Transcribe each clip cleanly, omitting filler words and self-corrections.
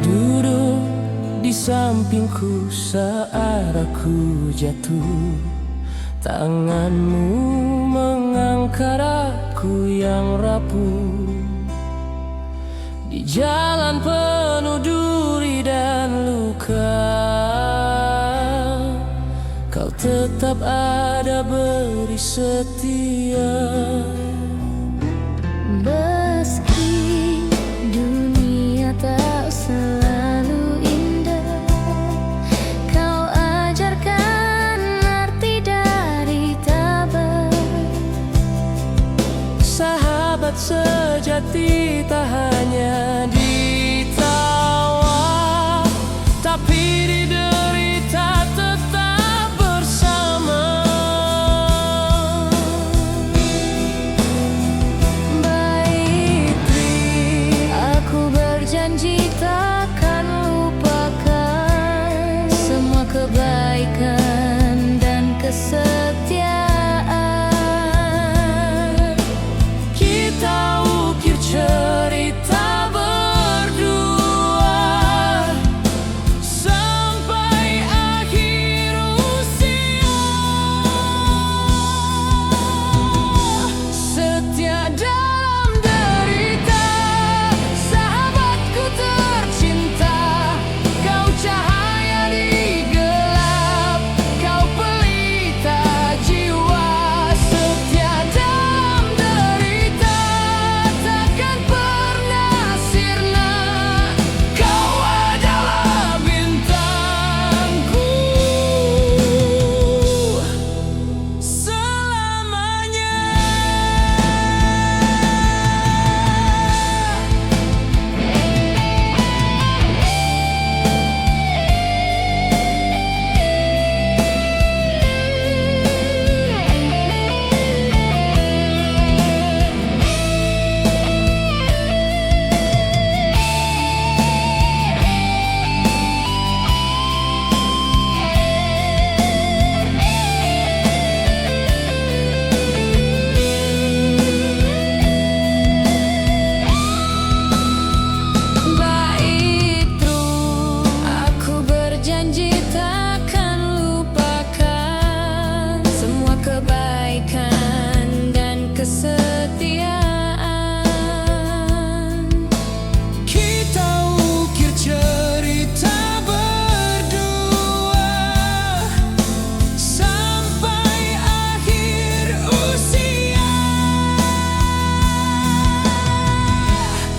duduk di sampingku saat aku jatuh. Tanganmu mengangkat aku yang rapuh. Di jalan penuh duri dan luka, kau tetap ada beri setia. Meski dunia tak selalu indah, kau ajarkan arti dari tabah. Sahabat sejati tak hanya di tawa, tapi di derita tetap bersama. Baik Tri, aku berjanji takkan lupakan semua kebaikan dan kesetiaan. Kita ukir cerita berdua sampai akhir usia. Setia dalam derita, sahabatku tercinta. Kau cahaya di gelap, kau pelita jiwa. Setia dalam derita, takkan pernah sirna. Kau adalah bintangku selamanya. Baik Tru, aku berjanji takkan lupakan semua kebaikan dan kesetiaan. Kita ukir cerita berdua sampai akhir usia.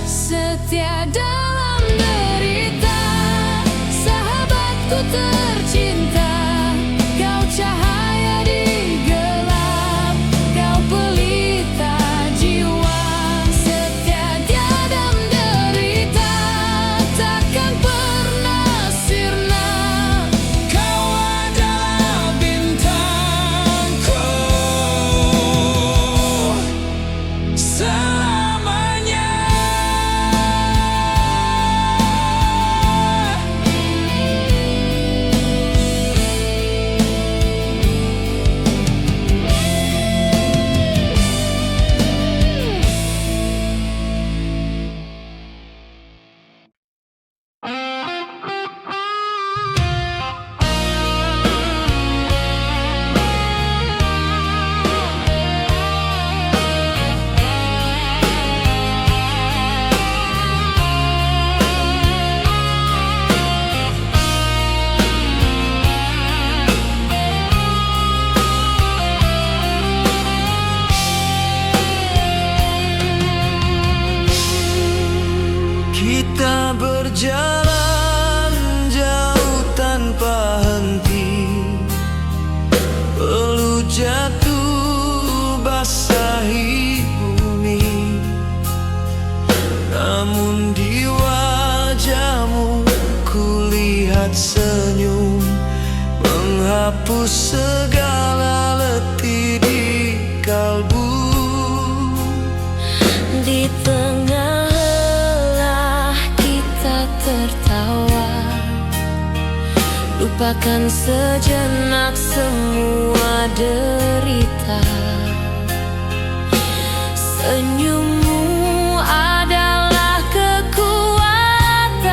Setia dalam derita, sahabatku tercinta. Kau cahaya di gelap, kau pelita jiwa. Setia dalam derita, takkan pernah sirna. Kau adalah bintangku selamanya. Kita berjalan jauh tanpa henti, peluk jatuh basahi bumi. Namun di wajahmu kulihat senyum, menghapus segala letih di kalbu. Di tengah lelah kita tertawa, lupakan sejenak semua derita. Senyummu adalah kekuatan.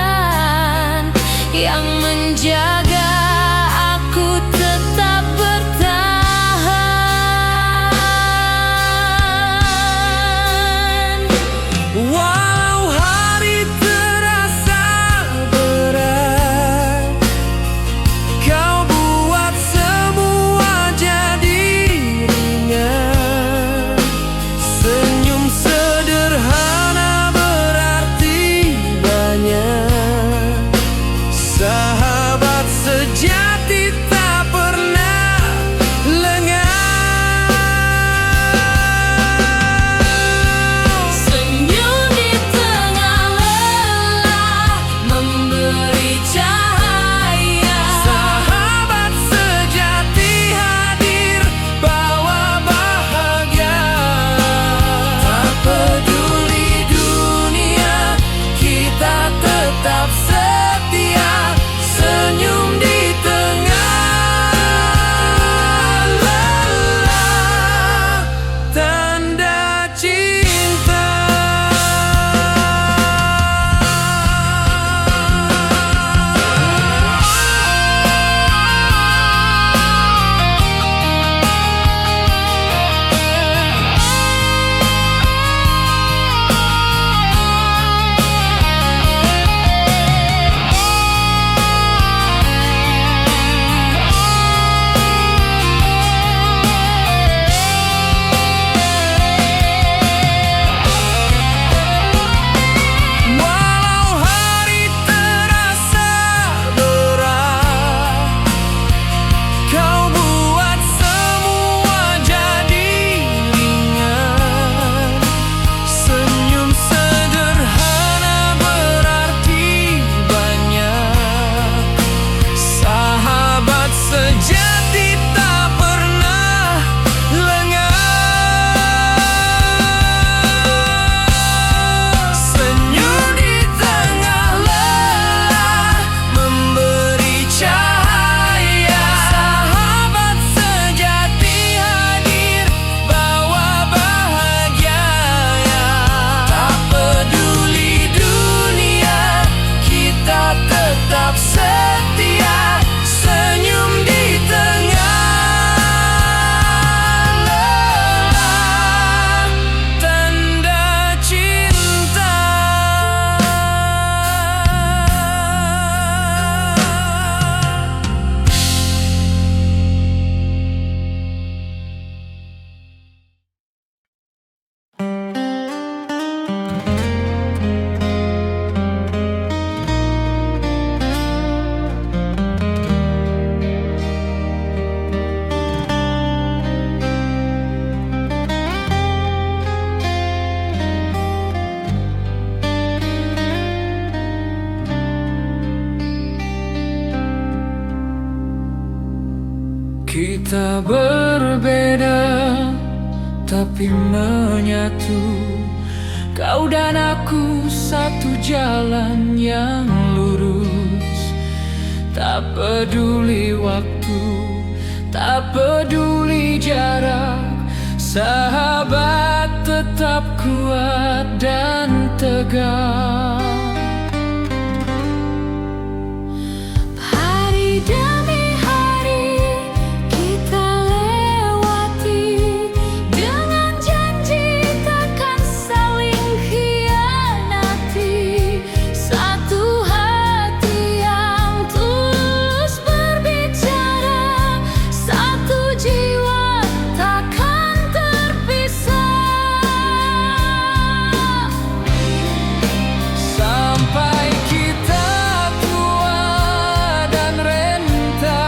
Kita berbeda tapi menyatu. Kau dan aku satu jalan yang lurus. Tak peduli waktu, tak peduli jarak, sahabat tetap kuat dan tegar. Hari demi hari kita lewati, dengan janji takkan saling khianati. Satu hati yang tulus berbicara, satu jiwa takkan terpisah. Sampai kita tua dan renta,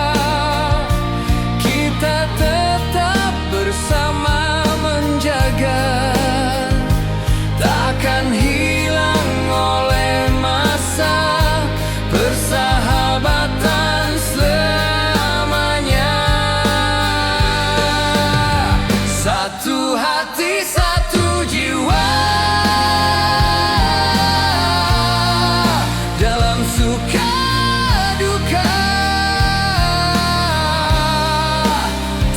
kita tetap bersama menjaga. Takkan hilang oleh masa, persahabatan selamanya. Satu hati, satu jiwa, dalam suka duka,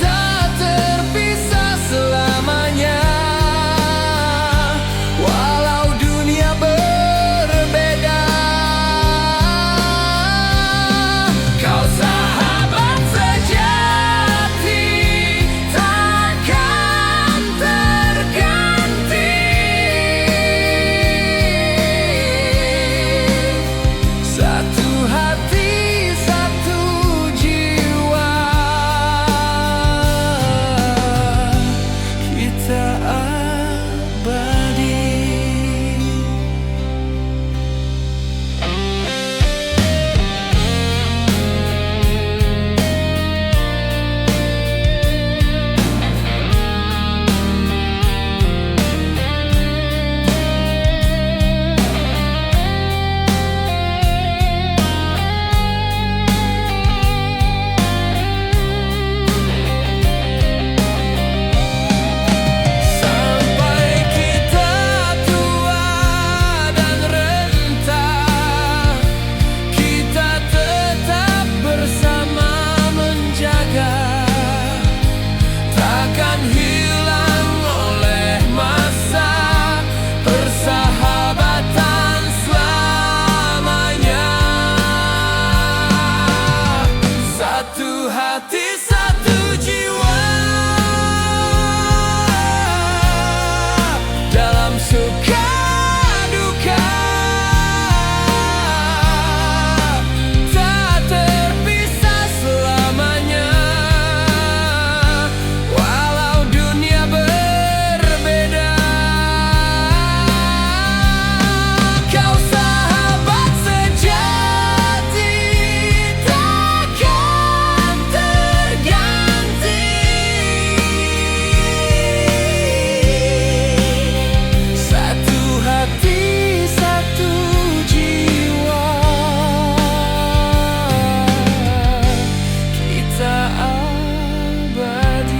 tak terpisah selamanya. Walau dunia berbeda, kau sahabat sejati, takkan terganti. Satu hati, satu jiwa, kita abadi. Sampai kita tua dan renta, kita tetap bersama menjaga. Takkan hilang oleh masa, persahabatan selamanya. Satu hati, satu jiwa, dalam suka duka, tak terpisah selamanya. Walau dunia berbeda, kau sahabat sejati, takkan terganti. Satu hati, satu jiwa, kita abadi.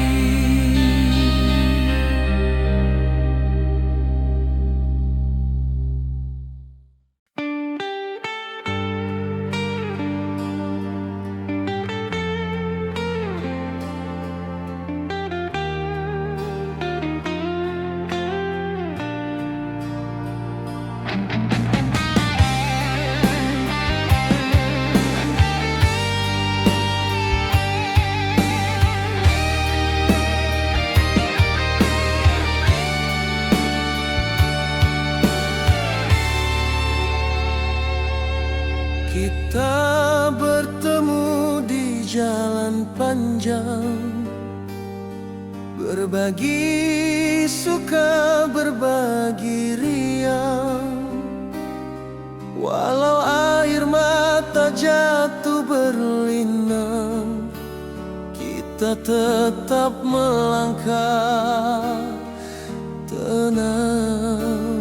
Kita bertemu di jalan panjang, berbagi suka, berbagi riang. Walau air mata jatuh berlinang, kita tetap melangkah tenang.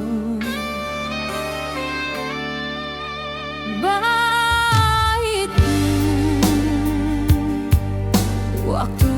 Baitmu, waktu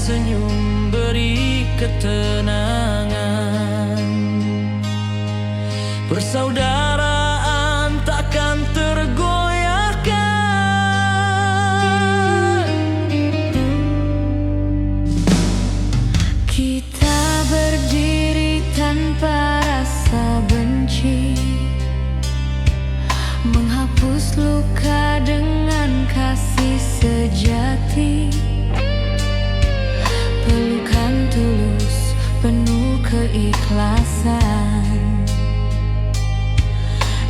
senyum beri ketenangan. Persaudaraan takkan tergoyahkan. Kita berdiri tanpa rasa benci, menghapus luka dengan kasih sejati. Pelukan tulus penuh keikhlasan,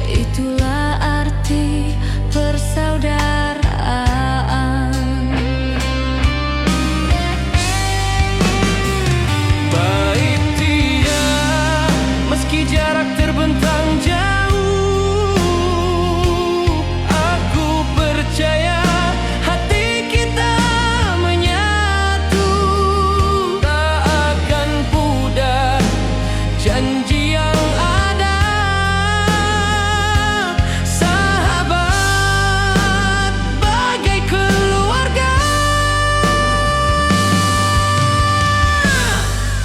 itulah arti persaudaraan. Baik dia, meski jarak terbentang jauh, aku percaya hati kita menyatu. Tak akan pudar janji yang ada. Sahabat bagai keluarga,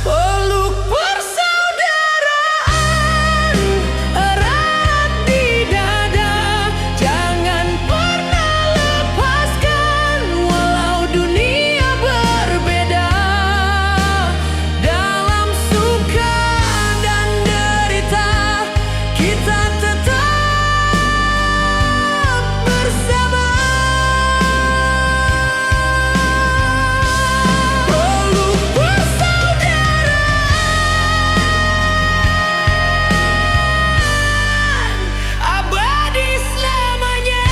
peluk persaudaraan erat di dada. Jangan pernah lepaskan walau dunia berbeda. Dalam suka dan derita kita tetap bersama. Peluk persaudaraan abadi selamanya.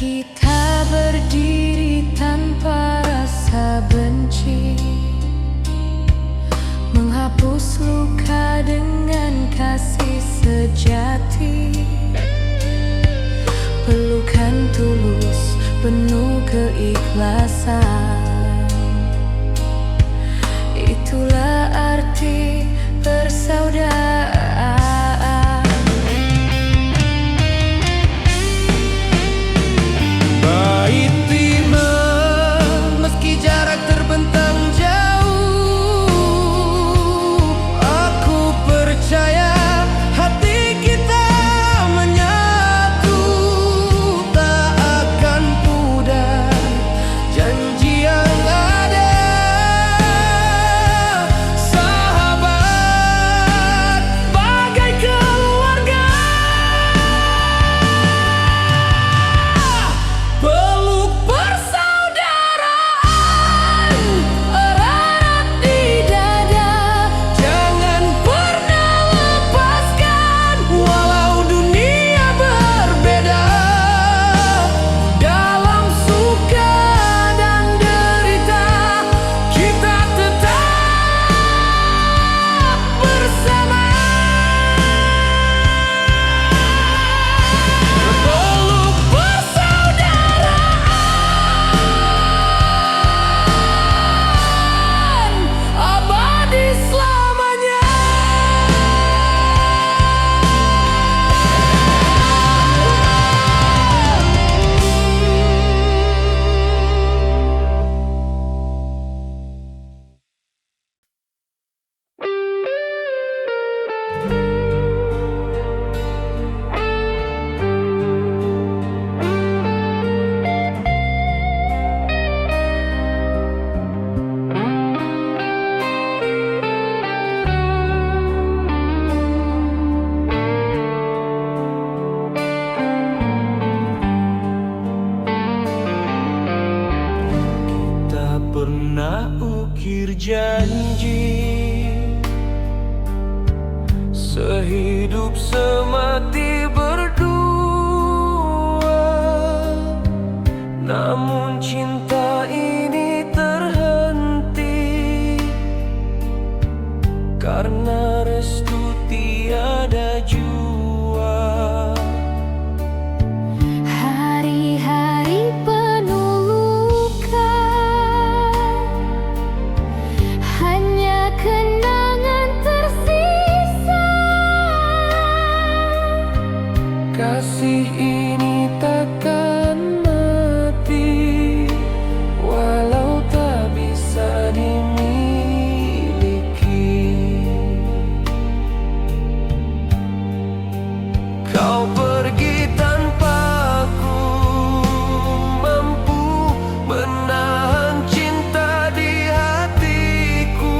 Kita berdiri tanpa rasa benci, menghapus luka dengan kasih sejati. Pelukan tulus penuh keikhlasan, itulah arti persaudaraan. Baik Bima, meski jarak terbentang jauh, aku percaya hati kita menyatu. Tak akan pudar janji yang ada. Sahabat bagai keluarga, peluk persaudaraan erat di dada. Jangan pernah lepaskan walau dunia berbeda. Dalam suka dan derita kita tetap bersama. Peluk persaudaraan abadi selamanya. Kita pernah ukir janji, sehidup semati berdua. Namun cinta ini terhenti ini takkan mati, walau tak bisa dimiliki. Kau pergi tanpa aku mampu menahan cinta di hatiku.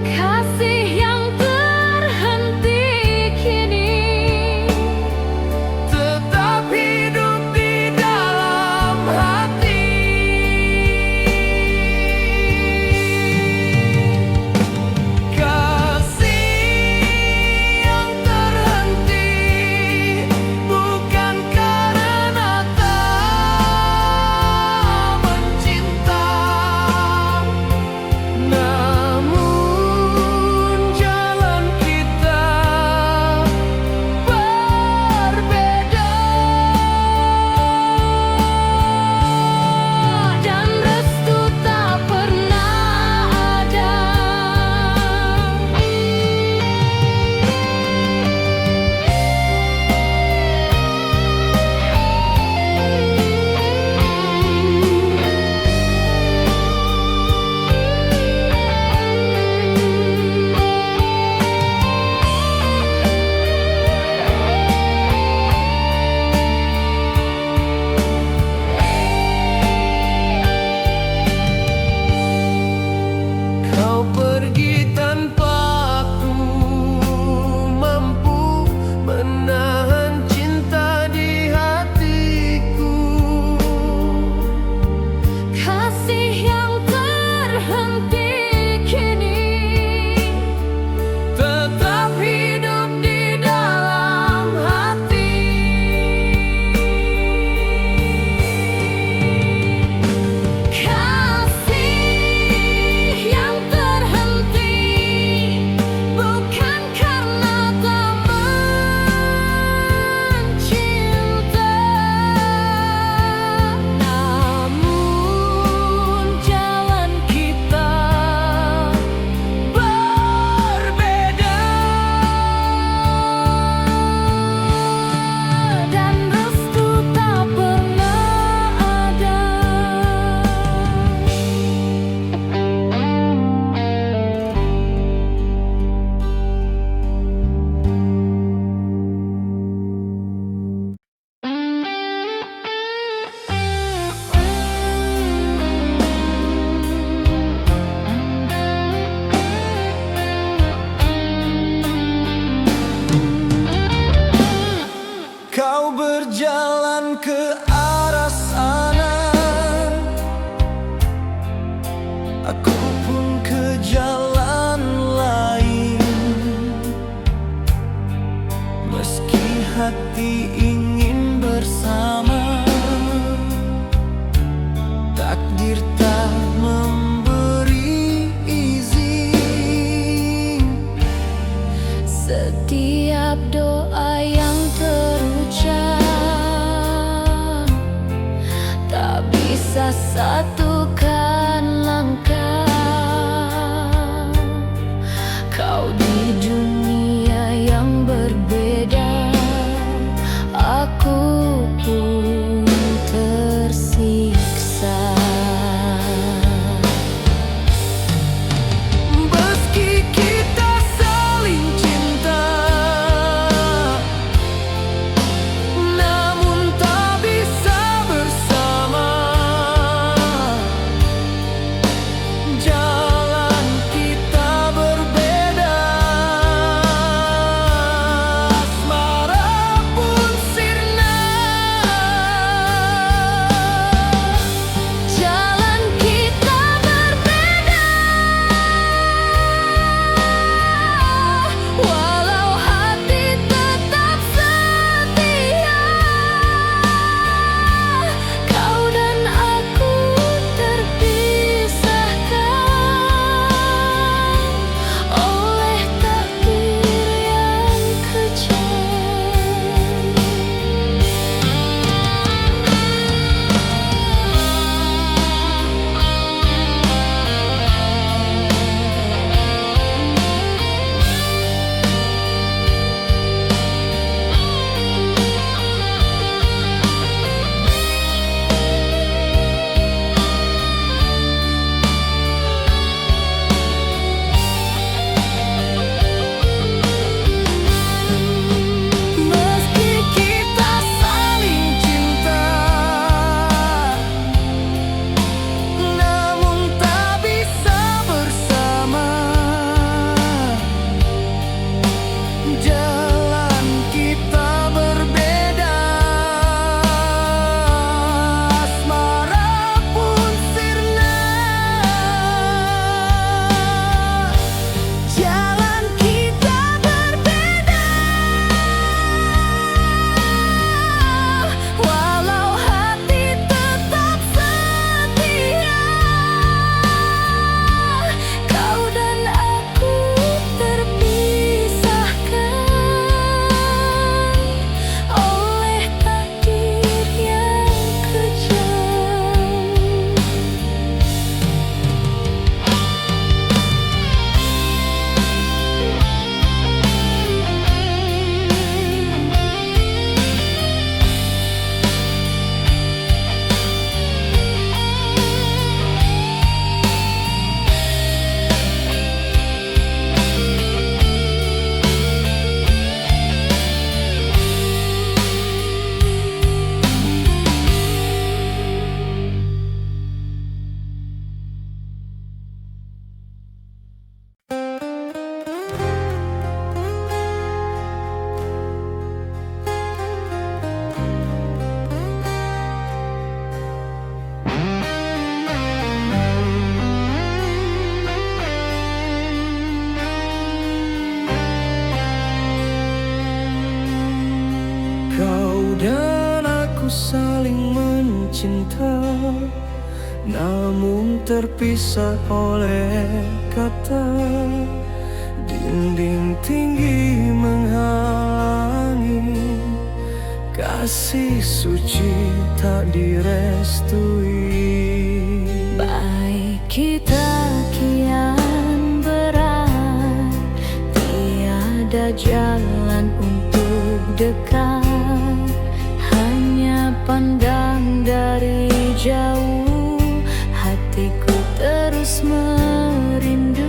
Kasih yang terhenti kini Tetap hidup di dalam hati. Kasih yang terhenti bukan karena tak mencinta, namun jalan kita berbeda, dan restu tak pernah ada. Kau pergi tanpa aku mampu menahan cinta di hatiku. Kasih yang terhenti kini Tetap hidup di dalam hati. Kasih yang terhenti bukan karena tak mencinta, namun jalan kita Berbeda, dan restu tak pernah ada. kau berjalan ke arah sana, aku pun ke jalan lain. Meski hati ingin bersama, takdir tak memberi izin. Setiap doa yang terucap tak bisa satukan langkah. Kau di dunia yang berbeda, aku pun tersiksa. Meski kita saling cinta, namun tak bisa bersama. dan aku saling mencinta, namun terpisah oleh kata. Dinding tinggi menghalangi, kasih suci tak direstui. Baik kita kian berat, tiada jalan untuk dekat, hanya pandang dari jauh, hatiku terus merindu.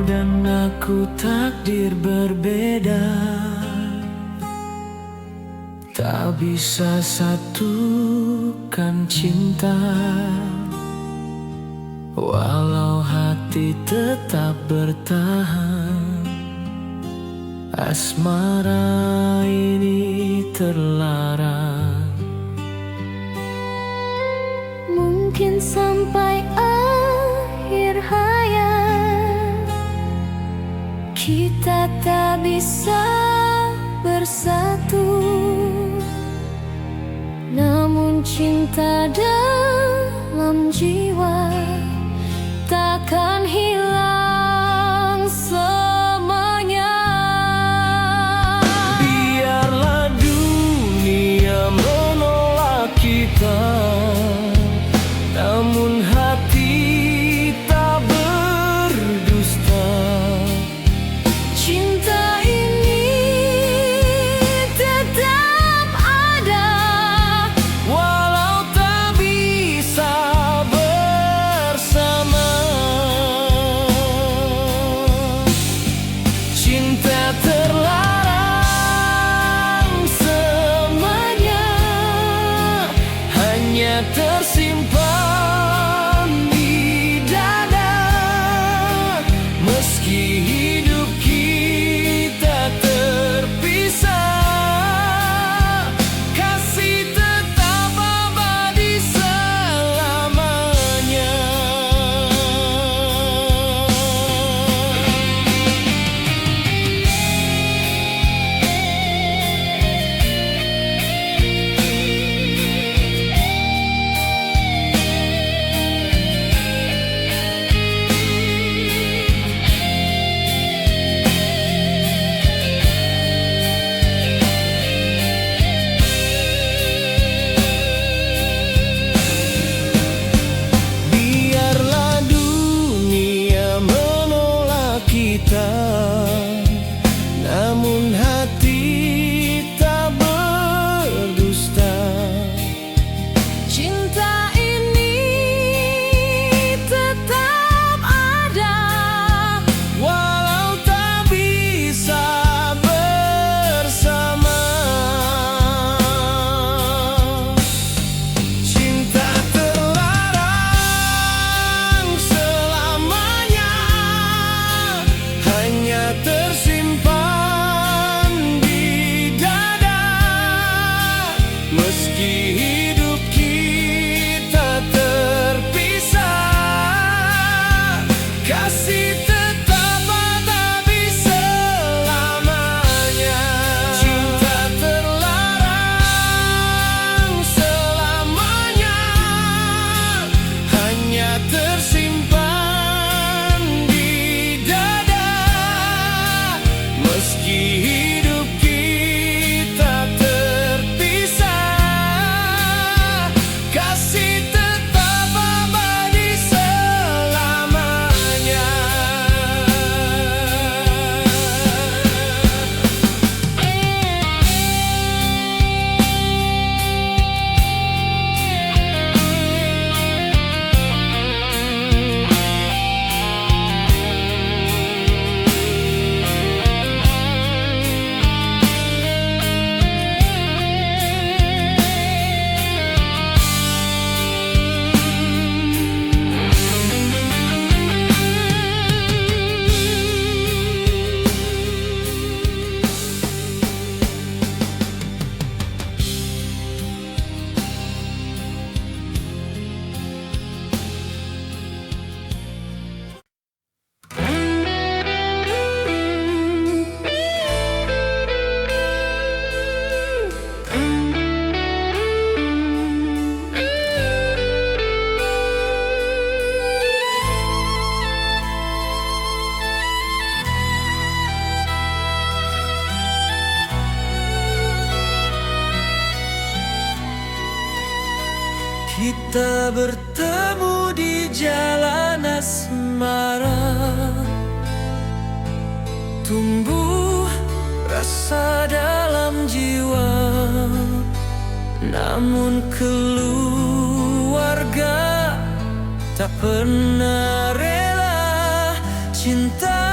Dan aku takdir berbeda. tak bisa satukan cinta, walau hati tetap bertahan. Asmara ini terlarang. Mungkin sampai akhir hayat kita tak bisa bersatu, namun cinta dalam jiwa takkan hilang selamanya. Biarlah dunia menolak kita, namun hati tak berdusta. Cinta ini tetap ada, walau tak bisa bersama. Cinta terlarang selamanya, hanya tersimpan di dada. Meski hidup kita terpisah, kasih tetap abadi selamanya. Biarlah dunia menolak kita, namun hati tak berdusta. cinta ini tetap ada, Walau tak bisa bersama. Cinta terlarang selamanya, hanya tersimpan di dada. Meski hidup kita terpisah, kasih tetap abadi selamanya. Cinta terlarang selamanya, hanya tersimpan di dada. Meski hidup kita terpisah, kasih tetap abadi selamanya. Kita bertemu di jalan asmara, tumbuh rasa dalam jiwa, namun keluarga tak pernah rela. Cinta